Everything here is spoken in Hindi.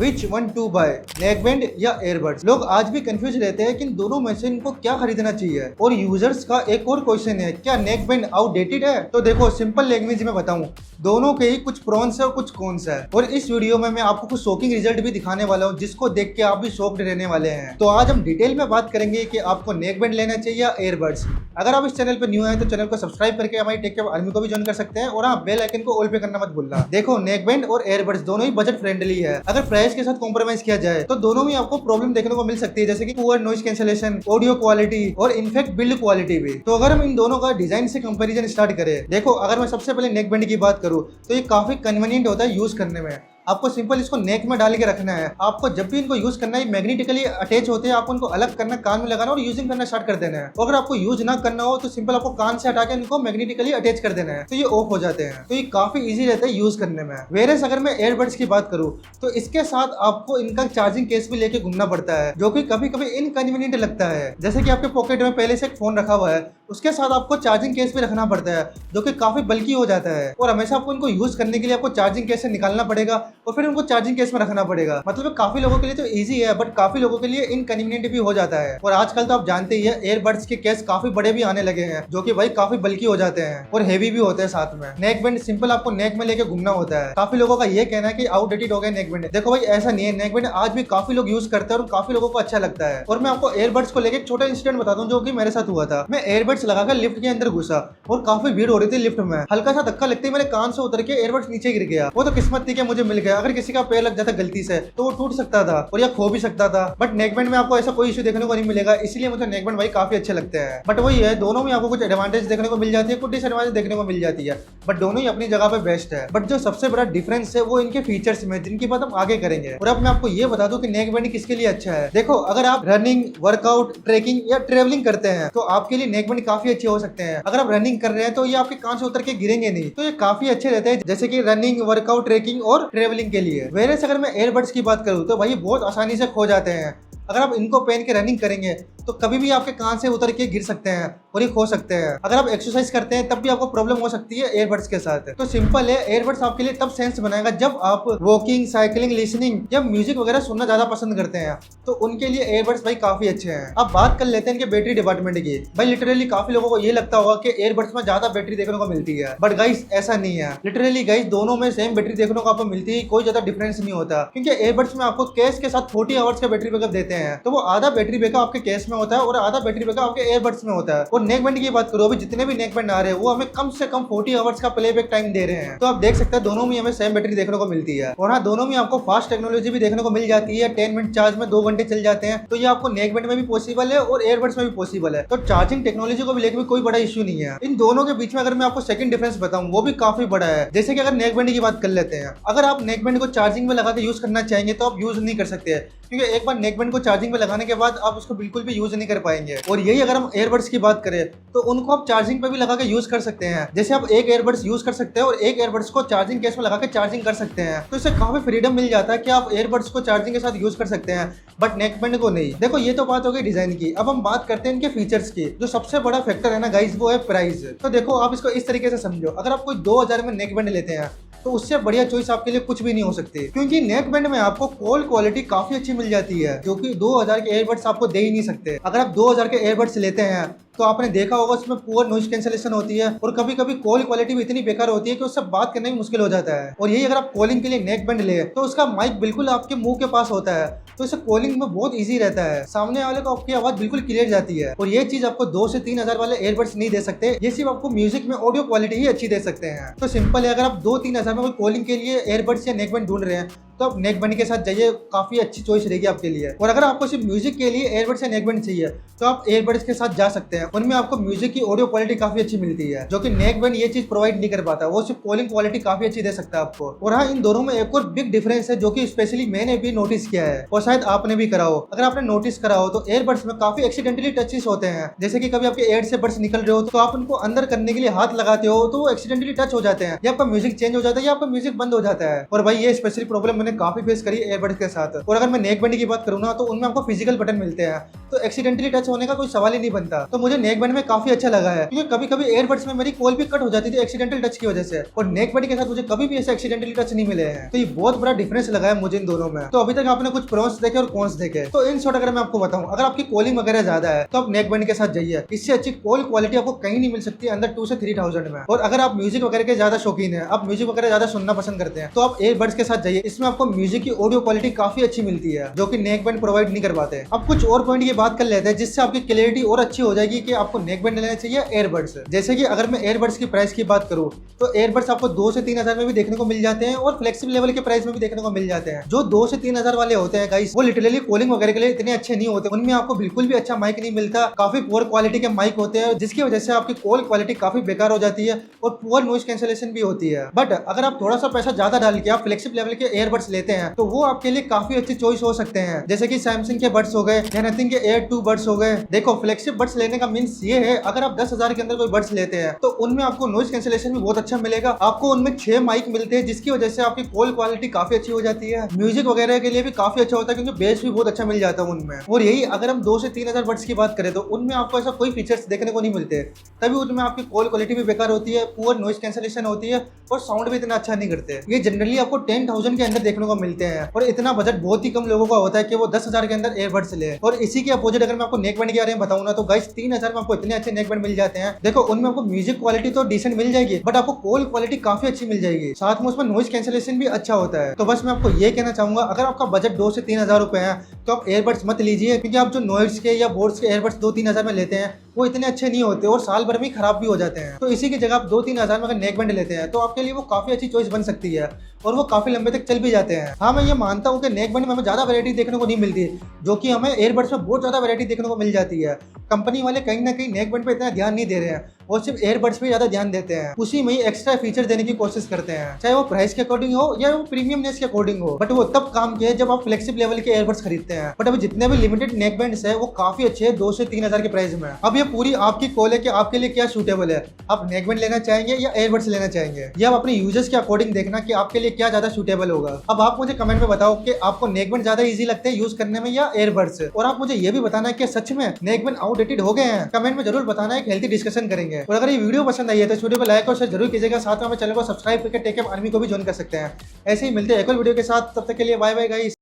Which one to buy, neckband या एयरबड्स। लोग आज भी कंफ्यूज रहते हैं कि इन दोनों में से इनको क्या खरीदना चाहिए। और यूजर्स का एक और क्वेश्चन है, क्या नेकबैंड आउटडेटेड है? तो देखो सिंपल लैंग्वेज में बताऊं, दोनों के ही कुछ प्रॉन्स है और कुछ कॉन्स है। और इस वीडियो में मैं आपको कुछ शॉकिंग रिजल्ट भी दिखाने वाला हूं, जिसको देख के आप भी शॉक्ड रहने वाले हैं। तो आज हम डिटेल में बात करेंगे कि आपको नेकबैंड लेना चाहिए या एयरबड्स। अगर आप इस चैनल पर न्यू हैं तो चैनल को सब्सक्राइब करके हमारी टेक केयर आर्मी को भी ज्वाइन कर सकते हैं। और हाँ, बेल आइकन को ऑल पे करना मत भूलना। देखो नेकबैंड और एयरबड्स दोनों ही बजट फ्रेंडली है। अगर प्राइस के साथ कॉम्प्रोमाइज किया जाए तो दोनों में आपको प्रॉब्लम देखने को मिल सकती है, जैसे कि poor noise cancellation, audio quality और इनफैक्ट बिल्ड क्वालिटी भी। तो अगर हम इन दोनों का डिजाइन से कंपैरिजन स्टार्ट करें, देखो अगर मैं सबसे पहले नेकबैंड की बात करूं तो ये काफी कन्वीनियंट होता है यूज करने में। आपको सिंपल इसको नेक में डाल के रखना है। आपको जब भी इनको यूज करना है, मैग्नेटिकली अटैच होते हैं, आपको इनको अलग करना, कान में लगाना और यूजिंग करना स्टार्ट कर देना है। अगर आपको यूज ना करना हो तो सिंपल आपको कान से हटा के इनको मैग्नेटिकली अटैच कर देना है, तो ये ऑफ हो जाते हैं। तो ये काफी इजी रहता है यूज करने में। वेरेस अगर मैं एयरबड्स की बात करूं तो इसके साथ आपको इनका चार्जिंग केस भी लेके घूमना पड़ता है, जो कि कभी कभी इनकन्वीनियंट लगता है। जैसे कि आपके पॉकेट में पहले से एक फोन रखा हुआ है, उसके साथ आपको चार्जिंग केस भी रखना पड़ता है, जो कि काफी बल्कि हो जाता है। और हमेशा आपको इनको यूज करने के लिए आपको चार्जिंग केस से निकालना पड़ेगा और फिर उनको चार्जिंग केस में रखना पड़ेगा। मतलब काफी लोगों के लिए तो इजी है, बट काफी लोगों के लिए इनकन्वीनियंट भी हो जाता है। और आजकल तो आप जानते ही है, एयरबड्स के केस काफी बड़े भी आने लगे हैं, जो कि भाई काफी बल्कि हो जाते हैं और हेवी भी होते हैं साथ में। नेकबैंड सिंपल आपको नेक में लेके घूमना होता है। काफी लोगों का ये कहना है कि आउटडेटेड हो गया नेकबैंड। देखो भाई ऐसा नहीं है, नेकबैंड आज भी काफी लोग यूज करते हैं और काफी लोगों को अच्छा लगता है। और मैं आपको एयरबड्स को लेकर एक छोटा इंसिडेंट बताता हूँ, जो कि मेरे साथ हुआ था। मैं एयरबड्स लगाकर लिफ्ट के अंदर घुसा और काफी भीड़ हो रही थी लिफ्ट में। हल्का सा धक्का लगते ही मेरे कान से उतर के एयरबड्स नीचे गिर गया। वो तो किस्मत थी कि मुझे मिल गया। अगर किसी का पैर लग जाता गलती से तो वो टूट सकता था और या खो भी सकता था। बट नेकबैंड में आपको ऐसा कोई इश्यू देखने को नहीं मिलेगा, इसलिए मुझे नेकबैंड भाई काफी अच्छे लगते हैं। बट वही है, दोनों में आपको कुछ एडवांटेज देखने को मिल जाती है, कुछ डिसएडवांटेज देखने को मिल जाती है, बट दोनों ही अपनी जगह पे बेस्ट है। बट जो सबसे बड़ा डिफरेंस है वो इनके फीचर्स में, जिनकी बात हम आगे करेंगे। और अब मैं आपको ये बता दूं कि नेकबैंड किसके लिए अच्छा है। देखो अगर आप रनिंग, वर्कआउट, ट्रेकिंग या ट्रेवलिंग करते हैं तो आपके लिए नेकबैंड काफी अच्छे हो सकते हैं। अगर आप रनिंग कर रहे हैं तो ये आपके कान से उतर के गिरेंगे नहीं, तो ये काफी अच्छे रहते हैं, जैसे कि रनिंग, वर्कआउट, ट्रेकिंग और ट्रेवलिंग के लिए। वेरेस अगर मैं एयरबड्स की बात करूं तो भाई बहुत आसानी से खो जाते हैं। अगर आप इनको पहन के रनिंग करेंगे तो कभी भी आपके कान से उतर के गिर सकते हैं और ये खो सकते हैं। अगर आप एक्सरसाइज करते हैं तब भी आपको प्रॉब्लम हो सकती है एयरबड्स के साथ। तो सिंपल है, एयरबड्स आपके लिए तब सेंस बनाएगा जब आप वॉकिंग, साइकिलिंग, लिसनिंग या म्यूजिक वगैरह सुनना ज्यादा पसंद करते हैं, तो उनके लिए एयरबड्स भाई काफी अच्छे हैं। अब बात कर लेते हैं इनके बैटरी डिपार्टमेंट की। भाई लिटरली काफी लोगों को ये लगता होगा कि एयरबड्स में ज्यादा बैटरी देखने को मिलती है, बट गाइस ऐसा नहीं है। लिटरली गाइस दोनों में सेम बैटरी देखने को आपको मिलती है, कोई ज्यादा डिफरेंस नहीं होता। क्योंकि एयरबड्स में आपको केस के साथ 40 आवर्स का बैटरी बैकअप देते हैं, तो वो आधा बैटरी बैकअप आपके केस में होता है और आधा बैटरी बैकअप आपके एयरबड्स में होता है। और नेकबैंड की बात करो, अभी जितने भी नेकबैंड आ रहे हैं वो हमें कम से कम 40 आवर्स का प्लेबैक टाइम दे रहे हैं। तो आप देख सकते हैं दोनों में हमें सेम बैटरी देखने को मिलती है। और हाँ, दोनों में आपको फास्ट टेक्नोलॉजी भी देखने को मिल जाती है। 10 मिनट चार्ज में 2 घंटे चल जाते हैं, तो ये आपको नेकबैंड में भी पॉसिबल है और एयरबड्स में भी पॉसिबल है। तो चार्जिंग टेक्नोलॉजी को भी लेकर भी कोई बड़ा इश्यू नहीं है। इन दोनों के बीच में अगर मैं आपको सेकंड डिफरेंस बताऊं, वो भी काफी बड़ा है। जैसे कि अगर नेकबैंड की बात कर लेते हैं, अगर आप नेकबैंड को चार्जिंग में लगा के यूज करना चाहेंगे तो आप यूज नहीं कर सकते, क्योंकि एक बार नेकबैंड को चार्जिंग में लगाने के बाद आप उसको बिल्कुल भी यूज नहीं कर पाएंगे। और यही अगर हम एयरबड्स की बात करें तो उनको आप चार्जिंग पे भी लगा के यूज कर सकते हैं। जैसे आप एक एयरबड्स यूज कर सकते हैं और एक एयरबड्स को चार्जिंग केस में लगा के चार्जिंग कर सकते हैं, तो इससे काफी फ्रीडम मिल जाता है कि आप एयरबड्स को चार्जिंग के साथ यूज कर सकते हैं, बट नेकबैंड को नहीं। देखो ये तो बात हो गई डिजाइन की। अब हम बात करते हैं इनके फीचर्स की। जो सबसे बड़ा फैक्टर है ना गाइस, वो है प्राइस। तो देखो आप इसको इस तरीके से समझो, अगर आप कोई 2000 में नेकबैंड लेते हैं तो उससे बढ़िया चॉइस आपके लिए कुछ भी नहीं हो सकती, क्योंकि नेकबैंड में आपको कॉल क्वालिटी काफी अच्छी मिल जाती है, जो कि 2000 के एयरबड्स आपको दे ही नहीं सकते। अगर आप 2000 के एयरबड्स लेते हैं तो आपने देखा होगा उसमें पुअर नॉइज कैंसलेशन होती है और कभी कभी कॉल क्वालिटी भी इतनी बेकार होती है कि उससे बात करना भी मुश्किल हो जाता है। और यही अगर आप कॉलिंग के लिए नेकबैंड ले तो उसका माइक बिल्कुल आपके मुंह के पास होता है, तो इससे कॉलिंग में बहुत इजी रहता है, सामने वाले को आपकी आवाज बिल्कुल क्लियर जाती है। और ये चीज आपको 2 से 3000 वाले एयरबड्स नहीं दे सकते, ये सिर्फ आपको म्यूजिक में ऑडियो क्वालिटी ही अच्छी दे सकते हैं। तो सिंपल है, अगर आप 2-3 हजार में कोई कॉलिंग के लिए एयरबड्स या नेकबैंड ढूंढ रहे हैं तो आप नेकबैंड के साथ जाइए, काफी अच्छी चॉइस रहेगी आपके लिए। और अगर आपको सिर्फ म्यूजिक के लिए एयरबड्स या नेकबैंड चाहिए तो आप एयरबड्स के साथ जा सकते हैं, उनमें आपको म्यूजिक की ऑडियो क्वालिटी काफी अच्छी मिलती है, जो कि नेकबैंड ये चीज प्रोवाइड नहीं कर पाता। वो सिर्फ कॉलिंग क्वालिटी काफी अच्छी दे सकता है आपको। और हाँ, इन दोनों में एक और बिग डिफरेंस है, जो कि स्पेशली मैंने भी नोटिस किया है और शायद आपने भी करा हो। अगर आपने नोटिस करा हो तो एयरबड्स में काफी एक्सीडेंटली टचेस होते हैं, जैसे कि कभी आपके एयर से बड्स निकल रहे हो तो आप उनको अंदर करने के लिए हाथ लगाते हो तो वो एक्सीडेंटली टच हो जाते हैं, या आपका म्यूजिक चेंज हो जाता है या आपका म्यूजिक बंद हो जाता है। और भाई ये स्पेशली प्रॉब्लम मैंने काफी फेस करी एयरबड्स के साथ। और अगर मैं नेकबैंड की बात करूँ ना तो उनमें आपको फिजिकल बटन मिलते हैं, तो एक्सीडेंटली टच होने का कोई सवाल ही नहीं बनता। तो मुझे नेक बैंड में काफी अच्छा लगा है, क्योंकि कभी कभी एयरबड्स में मेरी कॉल भी कट हो जाती थी एक्सीडेंटल टच की वजह से, और नेक बैंड के साथ मुझे कभी भी ऐसे एक्सीडेंटली टच नहीं मिले हैं। तो ये बहुत बड़ा डिफरेंस लगा है मुझे इन दोनों में। तो अभी तक आपने कुछ प्रोस देखे और कॉन्स देखे, तो इन शॉर्ट अगर मैं आपको बताऊं, अगर आपकी कॉलिंग वगैरह ज्यादा है तो आप नेक बैंड के साथ जाइए। इससे अच्छी कॉल क्वालिटी आपको कहीं नहीं मिल सकती अंदर 2 से 3,000 में। और अगर आप म्यूजिक वगैरह के ज्यादा शौकीन है, आप म्यूजिक वगैरह ज्यादा सुनना पसंद करते हैं, तो आप एयरबड्स के साथ जाइए। इसमें आपको म्यूजिक की ऑडियो क्वालिटी काफी अच्छी मिलती है, जो कि नेक बैंड प्रोवाइड नहीं कर पाते। अब कुछ और पॉइंट की बात कर लेते हैं जिससे आपकी क्लियरिटी और अच्छी हो जाएगी कि आपको नेक बैंड लेना चाहिए एयरबड्स। जैसे कि अगर मैं एयरबड्स की प्राइस की बात करूं, तो एयरबड्स आपको 2 से 3,000 में भी देखने को मिल जाते हैं, और फ्लेक्सिबल लेवल के प्राइस में भी देखने को मिल जाते हैं। जो 2 से 3,000 वाले होते हैं गाइस, वो लिटरली कॉलिंग वगैरह के लिए इतने अच्छे नहीं होते। उनमें आपको बिल्कुल भी अच्छा माइक नहीं मिलता, काफी पुअर क्वालिटी के माइक होते हैं, जिसकी वजह से आपकी कॉल क्वालिटी काफी बेकार हो जाती है और पुअर नॉइज कैंसिलेशन भी होती है। बट अगर आप थोड़ा सा पैसा ज्यादा डाल के आप फ्लेक्सिबल लेवल के एयरबड्स लेते हैं, तो वो आपके लिए काफी अच्छी चॉइस हो सकते हैं। जैसे कि सैमसंग के बड्स हो गए या नथिंग के एयर 2 बड्स हो गए। देखो, फ्लेक्सिबल बड्स लेने का मीन्स ये है, अगर आप 10,000 के अंदर कोई बड्स लेते हैं तो उनमें आपको नॉइज कैंसिलेशन भी बहुत अच्छा मिलेगा। आपको उनमें 6 माइक मिलते हैं, जिसकी वजह से आपकी कॉल क्वालिटी काफी अच्छी हो जाती है। म्यूजिक वगैरह के लिए भी काफी अच्छा होता है, क्योंकि बेस भी बहुत अच्छा मिल जाता है उनमें। और यही अगर हम 2 से 3,000 बड्स की बात करें, तो उनमें आपको ऐसा कोई फीचर्स देखने को नहीं मिलते। तभी उनमें आपकी कॉल क्वालिटी भी बेकार होती है, पुअर नॉइज कैंसिलेशन होती है, और साउंड भी इतना अच्छा नहीं करते। ये जनरली आपको 10,000 के अंदर देखने को मिलते हैं, और इतना बजट बहुत ही कम लोगों का होता है कि वो 10,000 के अंदर एयरबड्स ले। और इसी के अपोजिट अगर मैं आपको नेक बैंड के बारे में बताऊं ना, तो गाइस 3,000 में आपको इतने अच्छे नेक बैंड मिल जाते हैं। देखो, उनमें आपको म्यूजिक क्वालिटी तो डिसेंट मिल जाएगी, बट आपको कॉल क्वालिटी काफी अच्छी मिल जाएगी, साथ में उसमें नॉइज कैंसिलेशन भी अच्छा होता है। तो बस मैं आपको ये कहना चाहूंगा, अगर आपका बजट 2 से 3,000 रुपए है, तो आप एयरबड्स मत लीजिए, क्योंकि आप जो नॉइज के या बोट्स के एयरबड्स 2-3,000 में लेते हैं, वो इतने अच्छे नहीं होते और साल भर में खराब भी हो जाते हैं। तो इसी की जगह आप 2-3,000 में अगर नेक बैंड लेते हैं, तो आपके लिए वो काफी अच्छी चॉइस बन सकती है, और वो काफी लंबे तक चल भी जाते हैं। हाँ, मैं ये मानता हूँ कि नेक बैंड में हमें ज्यादा वैरायटी देखने को नहीं मिलती, जो कि हमें एयरबड्स में बहुत ज्यादा वैरायटी देखने को मिल जाती है। कंपनी वाले कहीं ना कहीं नेक बैंड पे इतना ध्यान नहीं दे रहे हैं, वो सिर्फ एयरबड्स पे ज्यादा ध्यान देते हैं। उसी में ही एक्स्ट्रा फीचर देने की कोशिश करते हैं, चाहे वो प्राइस के अकॉर्डिंग हो या वो प्रीमियमनेस के अकॉर्डिंग हो। बट वो तब काम किया जब आप फ्लेक्सिबल लेवल के एयरबड्स खरीदते हैं। बट अभी जितने भी लिमिटेड नेक बैंड्स है, वो काफी अच्छे हैं 2 से 3,000 के प्राइस में। अब ये पूरी आपकी कॉल है कि आपके लिए क्या सूटेबल है, आप नेक बैंड लेना चाहेंगे या एयरबड्स लेना चाहेंगे। या आप अपने यूजर्स के अकॉर्डिंग देखना कि आपके लिए क्या ज्यादा सूटेबल होगा। अब आप मुझे कमेंट में बताओ कि आपको नेक बैंड ज्यादा इजी लगते हैं यूज करने में या एयरबड्स। और आप मुझे ये भी बताना है कि सच में नेक बैंड आउटडेटेड हो गए हैं। कमेंट में जरूर बताना, एक हेल्थी डिस्कशन करेंगे। और अगर ये वीडियो पसंद आई है तो वीडियो को लाइक और शेयर जरूर कीजिएगा। साथ में हमारे चैनल को सब्सक्राइब करके टेक केयर आर्मी को भी ज्वाइन कर सकते हैं। ऐसे ही मिलते हैं एक और वीडियो के साथ, तब तक के लिए बाय बाय गाइस।